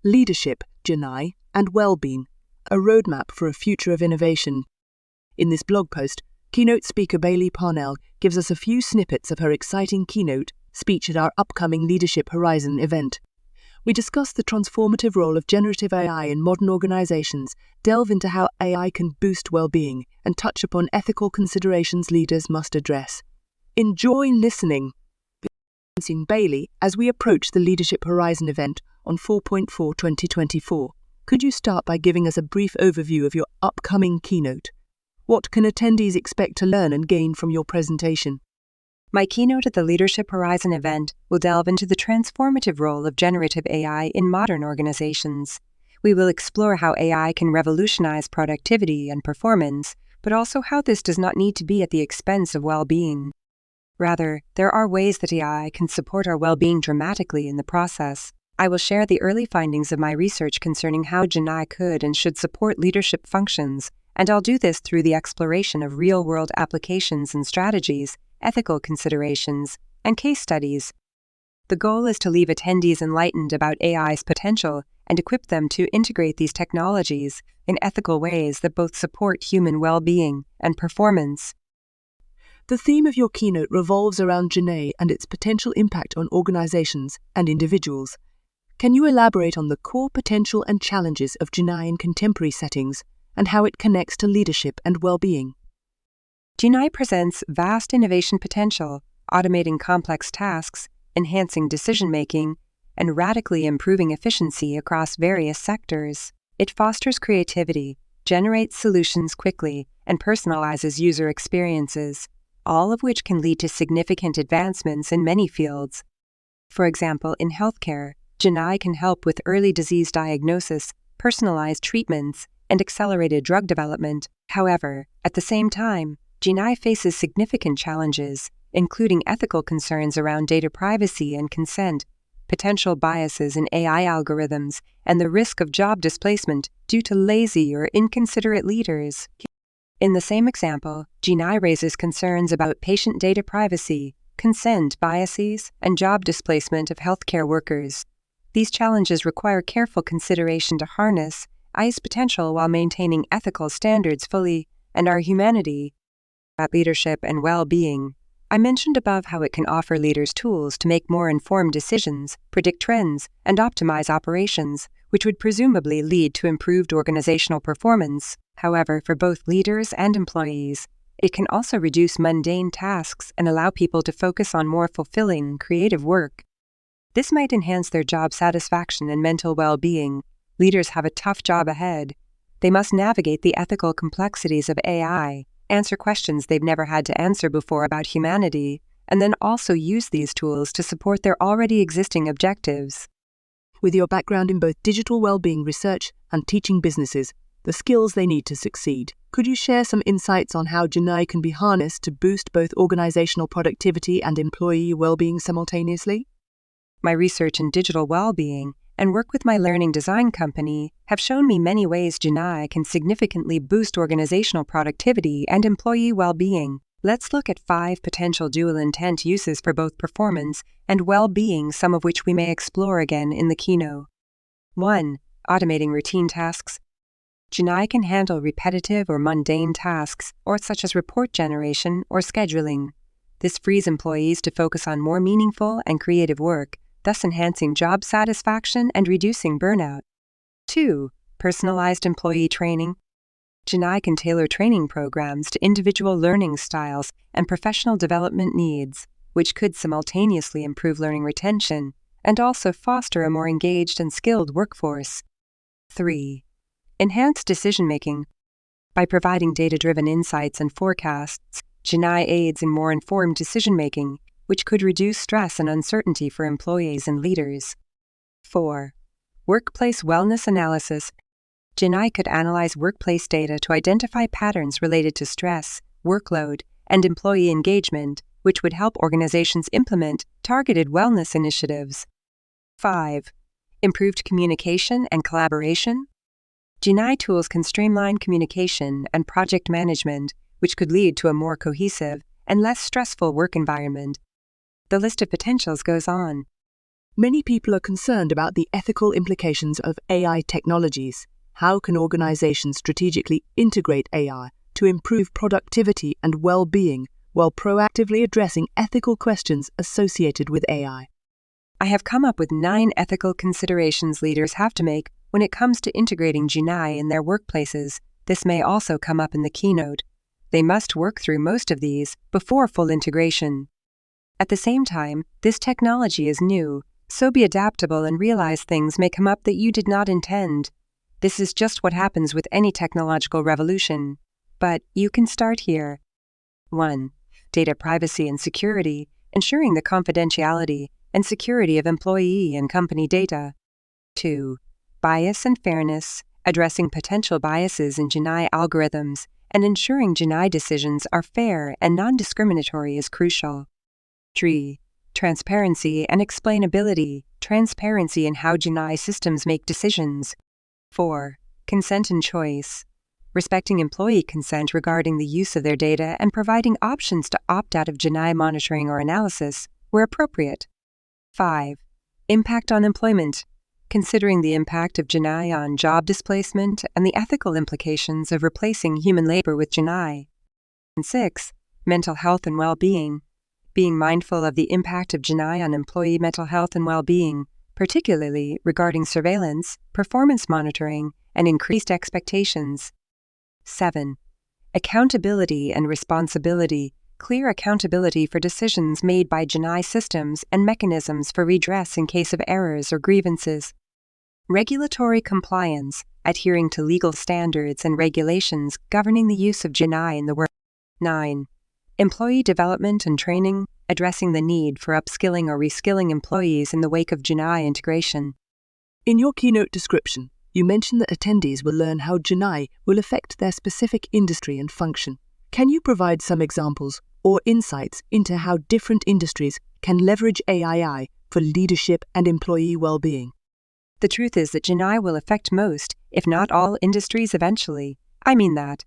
Leadership, GenAI, and Wellbeing, a roadmap for a future of innovation. In this blog post, keynote speaker Bailey Parnell gives us a few snippets of her exciting keynote speech at our upcoming Leadership Horizon event. We discuss the transformative role of generative AI in modern organizations, delve into how AI can boost well-being, and touch upon ethical considerations leaders must address. Enjoy listening. Bailey, as we approach the Leadership Horizon event on 4.4/2024, could you start by giving us a brief overview of your upcoming keynote? What can attendees expect to learn and gain from your presentation? My keynote at the Leadership Horizon event will delve into the transformative role of generative AI in modern organizations. We will explore how AI can revolutionize productivity and performance, but also how this does not need to be at the expense of well-being. Rather, there are ways that AI can support our well-being dramatically in the process. I will share the early findings of my research concerning how GenAI could and should support leadership functions, and I'll do this through the exploration of real-world applications and strategies, ethical considerations, and case studies. The goal is to leave attendees enlightened about AI's potential and equip them to integrate these technologies in ethical ways that both support human well-being and performance. The theme of your keynote revolves around GenAI and its potential impact on organizations and individuals. Can you elaborate on the core potential and challenges of GenAI in contemporary settings and how it connects to leadership and well-being? GenAI presents vast innovation potential, automating complex tasks, enhancing decision-making, and radically improving efficiency across various sectors. It fosters creativity, generates solutions quickly, and personalizes user experiences, all of which can lead to significant advancements in many fields. For example, in healthcare, GenAI can help with early disease diagnosis, personalized treatments, and accelerated drug development. However, at the same time, GenAI faces significant challenges, including ethical concerns around data privacy and consent, potential biases in AI algorithms, and the risk of job displacement due to lazy or inconsiderate leaders. In the same example, GenAI raises concerns about patient data privacy, consent biases, and job displacement of healthcare workers. These challenges require careful consideration to harness AI's potential while maintaining ethical standards fully and our humanity. At leadership and well-being, I mentioned above how it can offer leaders tools to make more informed decisions, predict trends, and optimize operations, which would presumably lead to improved organizational performance. However, for both leaders and employees, it can also reduce mundane tasks and allow people to focus on more fulfilling, creative work. This might enhance their job satisfaction and mental well-being. Leaders have a tough job ahead. They must navigate the ethical complexities of AI, answer questions they've never had to answer before about humanity, and then also use these tools to support their already existing objectives. With your background in both digital well-being research and teaching businesses the skills they need to succeed, could you share some insights on how GenAI can be harnessed to boost both organizational productivity and employee well-being simultaneously? My research in digital well-being and work with my learning design company have shown me many ways GenAI can significantly boost organizational productivity and employee well-being. Let's look at 5 potential dual-intent uses for both performance and well-being, some of which we may explore again in the keynote. 1. Automating routine tasks. GenAI can handle repetitive or mundane tasks, such as report generation or scheduling. This frees employees to focus on more meaningful and creative work, thus enhancing job satisfaction and reducing burnout. 2. Personalized employee training. GenAI can tailor training programs to individual learning styles and professional development needs, which could simultaneously improve learning retention and also foster a more engaged and skilled workforce. 3. Enhanced decision-making. By providing data-driven insights and forecasts, GenAI aids in more informed decision-making, which could reduce stress and uncertainty for employees and leaders. 4. Workplace wellness analysis. GenAI could analyze workplace data to identify patterns related to stress, workload, and employee engagement, which would help organizations implement targeted wellness initiatives. 5. Improved communication and collaboration. GenAI tools can streamline communication and project management, which could lead to a more cohesive and less stressful work environment. The list of potentials goes on. Many people are concerned about the ethical implications of AI technologies. How can organizations strategically integrate AI to improve productivity and well-being while proactively addressing ethical questions associated with AI? I have come up with 9 ethical considerations leaders have to make when it comes to integrating GenAI in their workplaces. This may also come up in the keynote. They must work through most of these before full integration. At the same time, this technology is new, so be adaptable and realize things may come up that you did not intend. This is just what happens with any technological revolution. But you can start here. 1. Data privacy and security, ensuring the confidentiality and security of employee and company data. 2. Bias and fairness, addressing potential biases in GenAI algorithms and ensuring GenAI decisions are fair and non-discriminatory is crucial. 3. Transparency and explainability, transparency in how GenAI systems make decisions. 4. Consent and choice, respecting employee consent regarding the use of their data and providing options to opt out of GenAI monitoring or analysis where appropriate. 5. Impact on employment, considering the impact of GenAI on job displacement and the ethical implications of replacing human labor with GenAI. And 6. Mental health and well-being, being mindful of the impact of GenAI on employee mental health and well-being, particularly regarding surveillance, performance monitoring, and increased expectations. 7. Accountability and responsibility, clear accountability for decisions made by GenAI systems and mechanisms for redress in case of errors or grievances. Regulatory compliance, adhering to legal standards and regulations governing the use of GenAI in the work. 9. Employee development and training, addressing the need for upskilling or reskilling employees in the wake of GenAI integration. In your keynote description, you mentioned that attendees will learn how GenAI will affect their specific industry and function. Can you provide some examples or insights into how different industries can leverage AI for leadership and employee well-being? The truth is that GenAI will affect most, if not all, industries eventually. I mean that.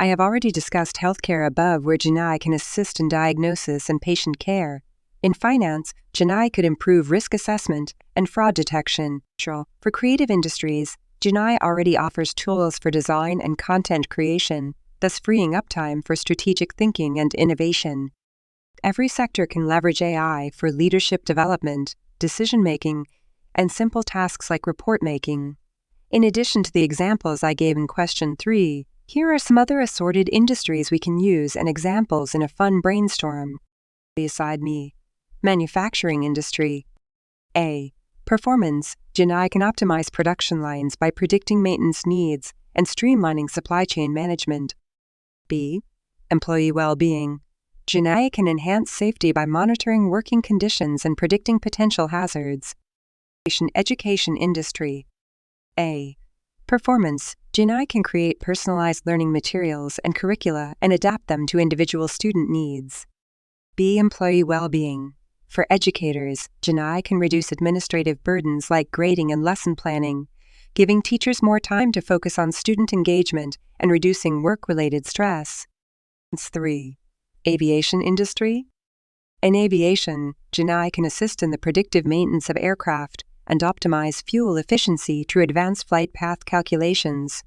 I have already discussed healthcare above, where GenAI can assist in diagnosis and patient care. In finance, GenAI could improve risk assessment and fraud detection. For creative industries, GenAI already offers tools for design and content creation, thus freeing up time for strategic thinking and innovation. Every sector can leverage AI for leadership development, decision-making, and simple tasks like report making. In addition to the examples I gave in question 3, here are some other assorted industries we can use and examples in a fun brainstorm. Beside me. Manufacturing industry. A. Performance. GenAI can optimize production lines by predicting maintenance needs and streamlining supply chain management. B. Employee well-being. GenAI can enhance safety by monitoring working conditions and predicting potential hazards. Education industry. A. Performance. GenAI can create personalized learning materials and curricula and adapt them to individual student needs. B. Employee well-being. For educators, GenAI can reduce administrative burdens like grading and lesson planning, giving teachers more time to focus on student engagement and reducing work-related stress. 3. Aviation industry. In aviation, GenAI can assist in the predictive maintenance of aircraft and optimize fuel efficiency through advanced flight path calculations.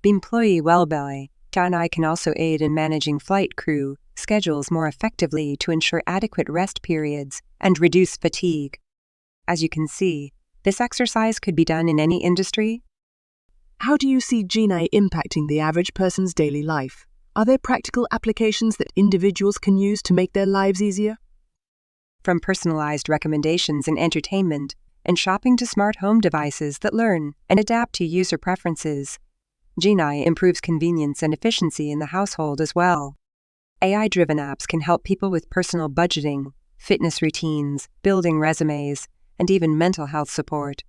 Employee well-being. GenAI can also aid in managing flight crew schedules more effectively to ensure adequate rest periods and reduce fatigue. As you can see, this exercise could be done in any industry. How do you see GenAI impacting the average person's daily life? Are there practical applications that individuals can use to make their lives easier? From personalized recommendations in entertainment and shopping to smart home devices that learn and adapt to user preferences, GenAI improves convenience and efficiency in the household as well. AI-driven apps can help people with personal budgeting, fitness routines, building resumes, and even mental health support.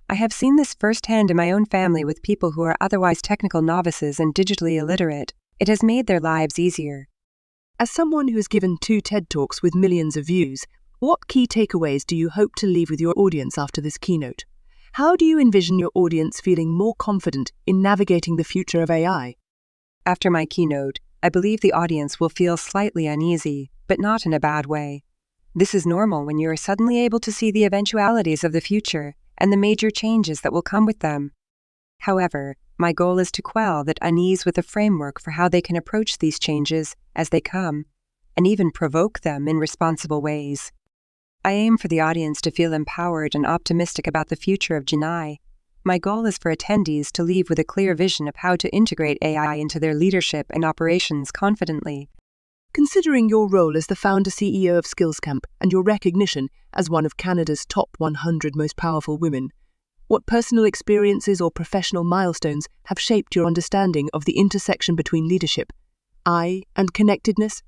I have seen this firsthand in my own family with people who are otherwise technical novices and digitally illiterate. It has made their lives easier. As someone who has given 2 TED Talks with millions of views, what key takeaways do you hope to leave with your audience after this keynote? How do you envision your audience feeling more confident in navigating the future of AI? After my keynote, I believe the audience will feel slightly uneasy, but not in a bad way. This is normal when you are suddenly able to see the eventualities of the future and the major changes that will come with them. However, my goal is to quell that unease with a framework for how they can approach these changes as they come, and even provoke them in responsible ways. I aim for the audience to feel empowered and optimistic about the future of GenAI. My goal is for attendees to leave with a clear vision of how to integrate AI into their leadership and operations confidently. Considering your role as the founder CEO of SkillsCamp and your recognition as one of Canada's top 100 most powerful women, what personal experiences or professional milestones have shaped your understanding of the intersection between leadership, I, and connectedness?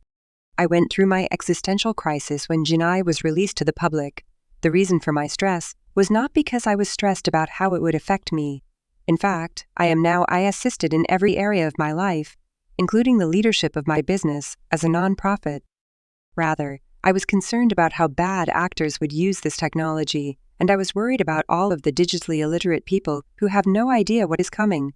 I went through my existential crisis when GenAI was released to the public. The reason for my stress was not because I was stressed about how it would affect me. In fact, I am now AI-assisted in every area of my life, including the leadership of my business as a nonprofit. Rather, I was concerned about how bad actors would use this technology, and I was worried about all of the digitally illiterate people who have no idea what is coming.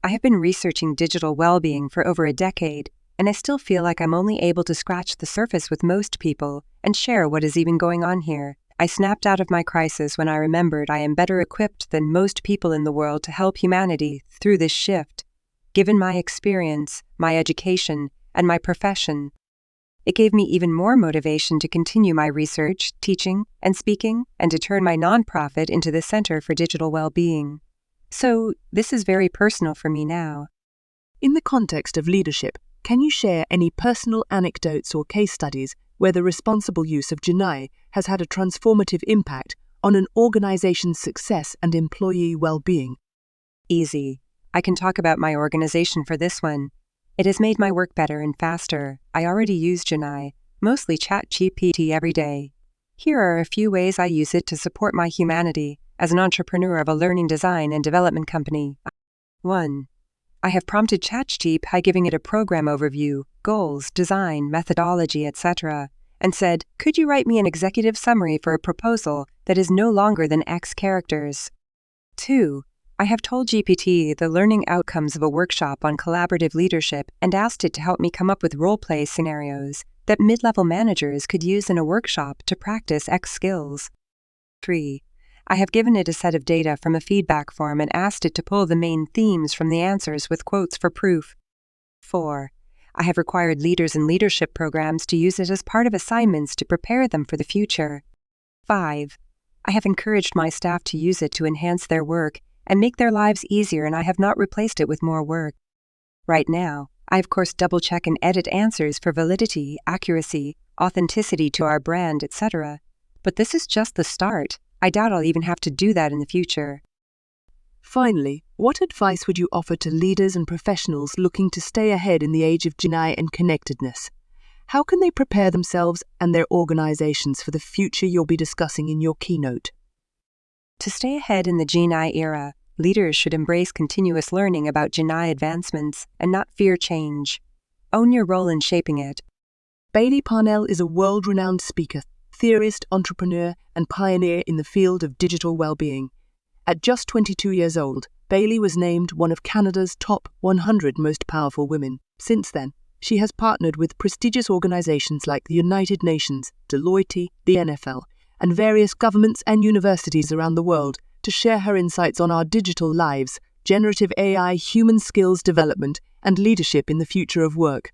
I have been researching digital well-being for over a decade, and I still feel like I'm only able to scratch the surface with most people and share what is even going on here. I snapped out of my crisis when I remembered I am better equipped than most people in the world to help humanity through this shift, given my experience, my education, and my profession. It gave me even more motivation to continue my research, teaching, and speaking, and to turn my nonprofit into the Center for Digital Well-Being. So, this is very personal for me now. In the context of leadership, can you share any personal anecdotes or case studies where the responsible use of GenAI has had a transformative impact on an organization's success and employee well-being? Easy. I can talk about my organization for this one. It has made my work better and faster. I already use GenAI, mostly ChatGPT every day. Here are a few ways I use it to support my humanity as an entrepreneur of a learning design and development company. 1. I have prompted ChatGPT by giving it a program overview, goals, design, methodology, etc., and said, could you write me an executive summary for a proposal that is no longer than X characters? 2. I have told GPT the learning outcomes of a workshop on collaborative leadership and asked it to help me come up with role-play scenarios that mid-level managers could use in a workshop to practice X skills. 3. I have given it a set of data from a feedback form and asked it to pull the main themes from the answers with quotes for proof. 4. I have required leaders in leadership programs to use it as part of assignments to prepare them for the future. 5. I have encouraged my staff to use it to enhance their work and make their lives easier, and I have not replaced it with more work. Right now, I of course double-check and edit answers for validity, accuracy, authenticity to our brand, etc. But this is just the start. I doubt I'll even have to do that in the future. Finally, what advice would you offer to leaders and professionals looking to stay ahead in the age of GenAI and connectedness? How can they prepare themselves and their organizations for the future you'll be discussing in your keynote? To stay ahead in the GenAI era, leaders should embrace continuous learning about GenAI advancements and not fear change. Own your role in shaping it. Bailey Parnell is a world-renowned speaker, theorist, entrepreneur, and pioneer in the field of digital well-being. At just 22 years old, Bailey was named one of Canada's top 100 most powerful women. Since then, she has partnered with prestigious organizations like the United Nations, Deloitte, the NFL, and various governments and universities around the world to share her insights on our digital lives, generative AI, human skills development, and leadership in the future of work.